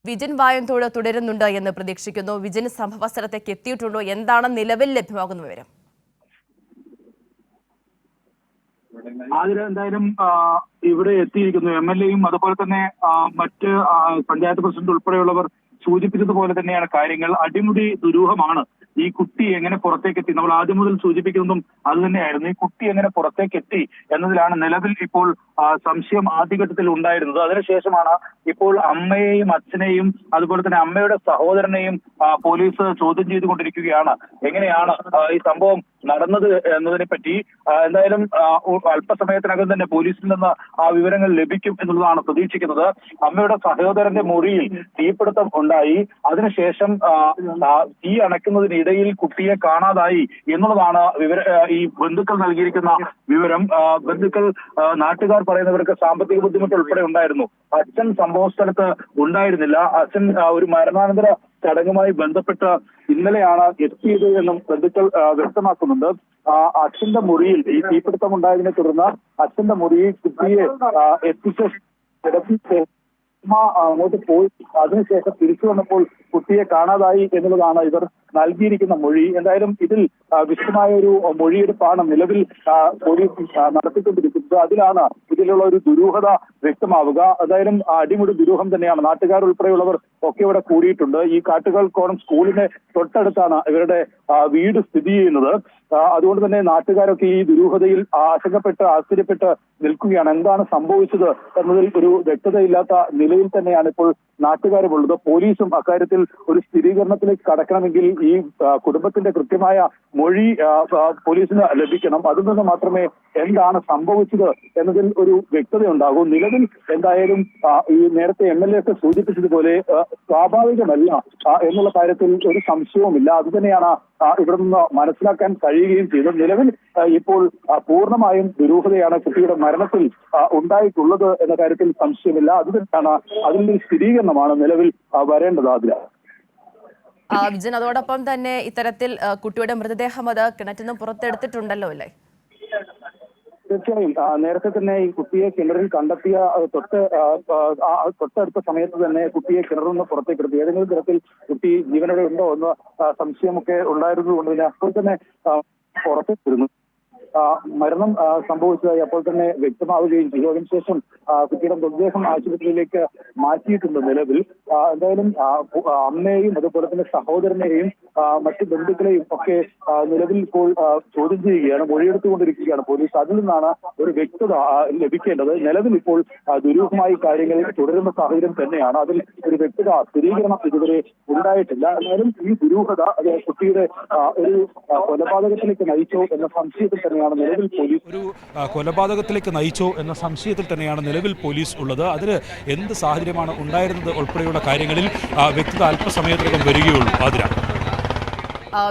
വിജിൻ വായന്തോട് തുടരുന്നുണ്ട് എന്ന് പ്രതീക്ഷിക്കുന്നു. വിജിൻ സംഭവ സ്ഥലത്തേക്ക് എത്തിയിട്ടുണ്ടോ? എന്താണ് നിലവിൽ ലഭ്യമാകുന്ന വിവരം? ആതിര എന്തായാലും ഇവിടെ എത്തിയിരിക്കുന്നു. MLA-യും അതുപോലെ തന്നെ മറ്റ് പഞ്ചായത്ത് പ്രസിഡന്റ് ഉൾപ്പെടെയുള്ളവർ സൂചിപ്പിച്ചതുപോലെ തന്നെയാണ് കാര്യങ്ങൾ. അടിമുടി ദുരൂഹമാണ്. ഈ കുട്ടി എങ്ങനെ പുറത്തേക്ക് എത്തി? നമ്മൾ ആദ്യം മുതൽ സൂചിപ്പിക്കുന്നതും അത് തന്നെയായിരുന്നു. ഈ കുട്ടി എങ്ങനെ പുറത്തേക്ക് എത്തി എന്നതിലാണ് നിലവിൽ ഇപ്പോൾ സംശയം ആദ്യഘട്ടത്തിൽ ഉണ്ടായിരുന്നത്. അതിനുശേഷമാണ് ഇപ്പോൾ അമ്മയെയും അച്ഛനെയും അതുപോലെ തന്നെ അമ്മയുടെ സഹോദരനെയും പോലീസ് ചോദ്യം ചെയ്തുകൊണ്ടിരിക്കുകയാണ്. എങ്ങനെയാണ് ഈ സംഭവം നടന്നത് എന്നതിനെ പറ്റി എന്തായാലും അല്പസമയത്തിനകം തന്നെ പോലീസിൽ നിന്ന് ആ വിവരങ്ങൾ ലഭിക്കും എന്നുള്ളതാണ് പ്രതീക്ഷിക്കുന്നത്. അമ്മയുടെ സഹോദരന്റെ മുറിയിൽ തീപിടുത്തം ഉണ്ടായി. അതിനുശേഷം തീ അണയ്ക്കുന്നതിനിടയിൽ കുട്ടിയെ കാണാതായി എന്നുള്ളതാണ് ഈ ബന്ധുക്കൾ നൽകിയിരിക്കുന്ന വിവരം. ബന്ധുക്കൾ നാട്ടുകാർ പറയുന്നവർക്ക് സാമ്പത്തിക ബുദ്ധിമുട്ട് ഉൾപ്പെടെ ഉണ്ടായിരുന്നു. അച്ഛൻ സംഭവ സ്ഥലത്ത് ഉണ്ടായിരുന്നില്ല. അച്ഛൻ ഒരു മരണാനന്തര ചടങ്ങുമായി ബന്ധപ്പെട്ട് ഇന്നലെയാണ് എത്തിയത് എന്നും ബന്ധുക്കൾ വ്യക്തമാക്കുന്നുണ്ട്. അച്ഛന്റെ മുറിയിൽ ഈ തീപിടുത്തം ഉണ്ടായതിനെ തുടർന്ന് അച്ഛന്റെ മുറിയിൽ കുട്ടിയെ എത്തിച്ച അങ്ങോട്ട് പോയി അതിനുശേഷം തിരിച്ചു വന്നപ്പോൾ കുട്ടിയെ കാണാതായി എന്നുള്ളതാണ് ഇവർ നൽകിയിരിക്കുന്ന മൊഴി. എന്തായാലും ഇതിൽ വിശദമായ ഒരു മൊഴിയെടുപ്പാണ് നിലവിൽ പോലീസ് നടത്തിക്കൊണ്ടിരിക്കുന്നത്. അതിലാണ് ഇതിലുള്ള ഒരു ദുരൂഹത വ്യക്തമാവുക. എന്തായാലും അടിമുടി ദുരൂഹം തന്നെയാണ്. നാട്ടുകാർ ഉൾപ്പെടെയുള്ളവർ ഒക്കെ ഇവിടെ കൂടിയിട്ടുണ്ട്. ഈ കാട്ടുകൽക്കോണം സ്കൂളിന് തൊട്ടടുത്താണ് ഇവരുടെ വീട് സ്ഥിതി ചെയ്യുന്നത്. അതുകൊണ്ട് തന്നെ നാട്ടുകാരൊക്കെ ഈ ദുരൂഹതയിൽ ആശങ്കപ്പെട്ട് ആശ്ചര്യപ്പെട്ട് നിൽക്കുകയാണ്. എന്താണ് സംഭവിച്ചത് എന്നതിൽ ഒരു വ്യക്തതയില്ലാത്ത നിലയിൽ തന്നെയാണ് ഇപ്പോൾ നാട്ടുകാരുമുള്ളത്. പോലീസും അക്കാര്യത്തിൽ ഒരു സ്ഥിരീകരണത്തിലേക്ക് കടക്കണമെങ്കിൽ ഈ കുടുംബത്തിന്റെ കൃത്യമായ മൊഴി പോലീസിന് ലഭിക്കണം. അതിൽ നിന്ന് മാത്രമേ എന്താണ് സംഭവിച്ചത് എന്നതിൽ ഒരു വ്യക്തതയുണ്ടാകൂ. നിലവിൽ എന്തായാലും ഈ നേരത്തെ MLA ഒക്കെ സൂചിപ്പിച്ചതുപോലെ സ്വാഭാവികമല്ല എന്നുള്ള കാര്യത്തിൽ ഒരു സംശയവുമില്ല. അതുതന്നെയാണ് ഇവിടെ നിന്ന് മനസ്സിലാക്കാൻ കഴിയുകയും ചെയ്തത്. നിലവിൽ ഇപ്പോൾ പൂർണ്ണമായും ദുരൂഹതയാണ് കുട്ടിയുടെ മരണത്തിൽ ഉണ്ടായിട്ടുള്ളത് എന്ന കാര്യത്തിൽ സംശയമില്ല. അതുതന്നെയാണ് അതിന്റെ സ്ഥിരീകരണമാണ് നിലവിൽ വരേണ്ടത്. അതിൽ വിജൻ, അതോടൊപ്പം തന്നെ ഇത്തരത്തിൽ കുട്ടിയുടെ മൃതദേഹം അത് കിണറ്റിൽ നിന്ന് പുറത്തെടുത്തിട്ടുണ്ടല്ലോ അല്ലേ? തീർച്ചയായും നേരത്തെ തന്നെ ഈ കുട്ടിയെ കിണറിൽ കണ്ടെത്തിയ തൊട്ടടുത്ത സമയത്ത് തന്നെ കുട്ടിയെ കിണറിൽ നിന്ന് പുറത്തേക്ക് എടുത്തു. ഏതെങ്കിലും തരത്തിൽ കുട്ടി ജീവനോടെ ഉണ്ടോ എന്ന് സംശയമൊക്കെ ഉണ്ടായിരുന്നതുകൊണ്ട് തന്നെ അപ്പോൾ തന്നെ പുറത്തേക്കിരുന്നു. മരണം സംഭവിച്ചതായി അപ്പോൾ തന്നെ വ്യക്തമാവുകയും ചെയ്തു. അതിനുശേഷം കുട്ടിയുടെ മൃതദേഹം ആശുപത്രിയിലേക്ക് മാറ്റിയിട്ടുണ്ട്. നിലവിൽ എന്തായാലും അമ്മയെയും അതുപോലെ തന്നെ സഹോദരനെയും മറ്റു ബന്ധുക്കളെയും ഒക്കെ നിലവിൽ ഇപ്പോൾ ചോദ്യം ചെയ്യുകയാണ്, മൊഴിയെടുത്തുകൊണ്ടിരിക്കുകയാണ് പോലീസ്. അതിൽ നിന്നാണ് ഒരു വ്യക്തത ലഭിക്കേണ്ടത്. നിലവിൽ ഇപ്പോൾ ദുരൂഹമായി കാര്യങ്ങൾ തുടരുന്ന സാഹചര്യം തന്നെയാണ്. അതിൽ ഒരു വ്യക്തത സ്ഥിരീകരണം ഇതുവരെ ഉണ്ടായിട്ടില്ല. എന്നാലും ഈ ദുരൂഹത അത് കുട്ടിയുടെ ഒരു കൊലപാതകത്തിലേക്ക് നയിച്ചോ എന്ന സംശയത്തിൽ തന്നെ ഒരു കൊലപാതകത്തിലേക്ക് നയിച്ചോ എന്ന സംശയത്തിൽ തന്നെയാണ് നിലവിൽ പോലീസ് ഉള്ളത്. അതിന് എന്ത് സാഹചര്യമാണ് ഉണ്ടായിരുന്നത് ഉൾപ്പെടെയുള്ള കാര്യങ്ങളിൽ വ്യക്തത അല്പസമയത്തിനകം വരികയുള്ളൂ. ആതിര,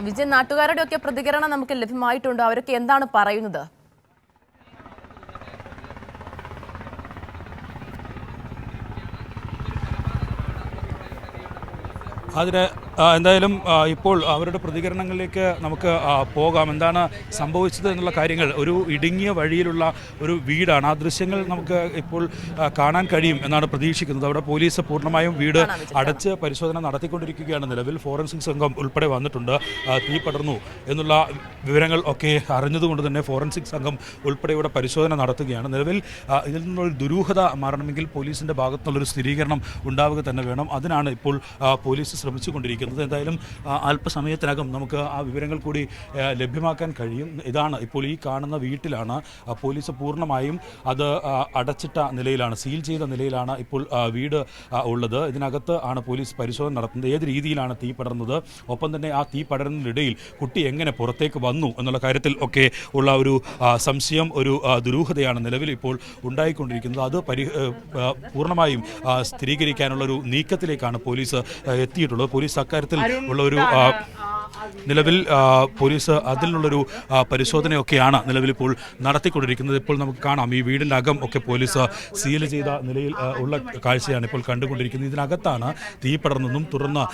വിജയൻ, നാട്ടുകാരുടെ ഒക്കെ പ്രതികരണം നമുക്ക് ലഭ്യമായിട്ടുണ്ട്. അവരൊക്കെ എന്താണ് പറയുന്നത്? അതിന് എന്തായാലും ഇപ്പോൾ അവരുടെ പ്രതികരണങ്ങളിലേക്ക് നമുക്ക് പോകാം. എന്താണ് സംഭവിച്ചത് എന്നുള്ള കാര്യങ്ങൾ. ഒരു ഇടുങ്ങിയ വഴിയിലുള്ള ഒരു വീടാണ്. ആ ദൃശ്യങ്ങൾ നമുക്ക് ഇപ്പോൾ കാണാൻ കഴിയും എന്നാണ് പ്രതീക്ഷിക്കുന്നത്. അവിടെ പോലീസ് പൂർണ്ണമായും വീട് അടച്ച് പരിശോധന നടത്തിക്കൊണ്ടിരിക്കുകയാണ്. നിലവിൽ ഫോറൻസിക് സംഘം ഉൾപ്പെടെ വന്നിട്ടുണ്ട്. തീ പടർന്നു എന്നുള്ള വിവരങ്ങൾ ഒക്കെ അറിഞ്ഞതുകൊണ്ട് തന്നെ ഫോറൻസിക് സംഘം ഉൾപ്പെടെ ഇവിടെ പരിശോധന നടത്തുകയാണ്. നിലവിൽ ഇതിൽ നിന്നൊരു ദുരൂഹത മാറണമെങ്കിൽ പോലീസിൻ്റെ ഭാഗത്തുനിന്നുള്ളൊരു സ്ഥിരീകരണം ഉണ്ടാവുക തന്നെ വേണം. അതിനാണ് ഇപ്പോൾ പോലീസ് ശ്രമിച്ചുകൊണ്ടിരിക്കുന്നത്. എന്തായാലും അല്പസമയത്തിനകം നമുക്ക് ആ വിവരങ്ങൾ കൂടി ലഭ്യമാക്കാൻ കഴിയും. ഇതാണ് ഇപ്പോൾ ഈ കാണുന്ന വീട്ടിലാണ് പോലീസ് പൂർണ്ണമായും അത് അടച്ചിട്ട നിലയിലാണ്, സീൽ ചെയ്ത നിലയിലാണ് ഇപ്പോൾ വീട് ഉള്ളത്. ഇതിനകത്ത് ആണ് പോലീസ് പരിശോധന നടത്തുന്നത്. ഏത് രീതിയിലാണ് തീ പടർന്നത്, ഒപ്പം തന്നെ ആ തീ പടരുന്നതിനിടയിൽ കുട്ടി എങ്ങനെ പുറത്തേക്ക് വന്നു എന്നുള്ള കാര്യത്തിൽ ഒക്കെ ഉള്ള ഒരു സംശയം, ഒരു ദുരൂഹതയാണ് നിലവിൽ ഇപ്പോൾ ഉണ്ടായിക്കൊണ്ടിരിക്കുന്നത്. അത് പൂർണ്ണമായും സ്ഥിരീകരിക്കാനുള്ളൊരു നീക്കത്തിലേക്കാണ് പോലീസ് എത്തിയിട്ടുള്ളത്. പോലീസ് അക്കാര്യത്തിൽ ഉള്ള ഒരു നിലവിൽ പോലീസ് അതിനുള്ളൊരു പരിശോധനയൊക്കെയാണ് നിലവിലിപ്പോൾ നടത്തിക്കൊണ്ടിരിക്കുന്നത്. ഇപ്പോൾ നമുക്ക് കാണാം ഈ വീടിൻ്റെ അകം ഒക്കെ പോലീസ് സീൽ ചെയ്ത നിലയിൽ ഉള്ള കാഴ്ചയാണ് ഇപ്പോൾ കണ്ടുകൊണ്ടിരിക്കുന്നത്. ഇതിനകത്താണ് തീ പടർന്നതും തുടർന്ന്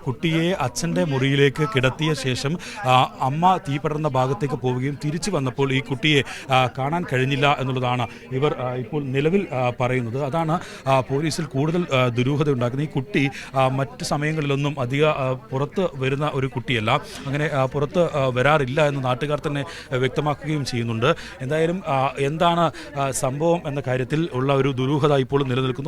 കുട്ടിയെ അച്ഛൻ്റെ മുറിയിലേക്ക് കിടത്തിയ ശേഷം അമ്മ തീ പടർന്ന ഭാഗത്തേക്ക് പോവുകയും തിരിച്ചു വന്നപ്പോൾ ഈ കുട്ടിയെ കാണാൻ കഴിഞ്ഞില്ല എന്നുള്ളതാണ് ഇവർ ഇപ്പോൾ നിലവിൽ പറയുന്നത്. അതാണ് പോലീസിൽ കൂടുതൽ ദുരൂഹത ഉണ്ടാക്കുന്നത്. ഈ കുട്ടി മറ്റ് സമയങ്ങളിലൊന്നും പുറത്ത് വരുന്ന ഒരു കുട്ടിയല്ല, അങ്ങനെ പുറത്ത് വരാറില്ല എന്ന് നാട്ടുകാർ തന്നെ വ്യക്തമാക്കുകയും ചെയ്യുന്നുണ്ട്. എന്തായാലും എന്താണ് സംഭവം എന്ന കാര്യത്തിൽ ഉള്ള ഒരു ദുരൂഹത ഇപ്പോൾ നിലനിൽക്കുന്നു.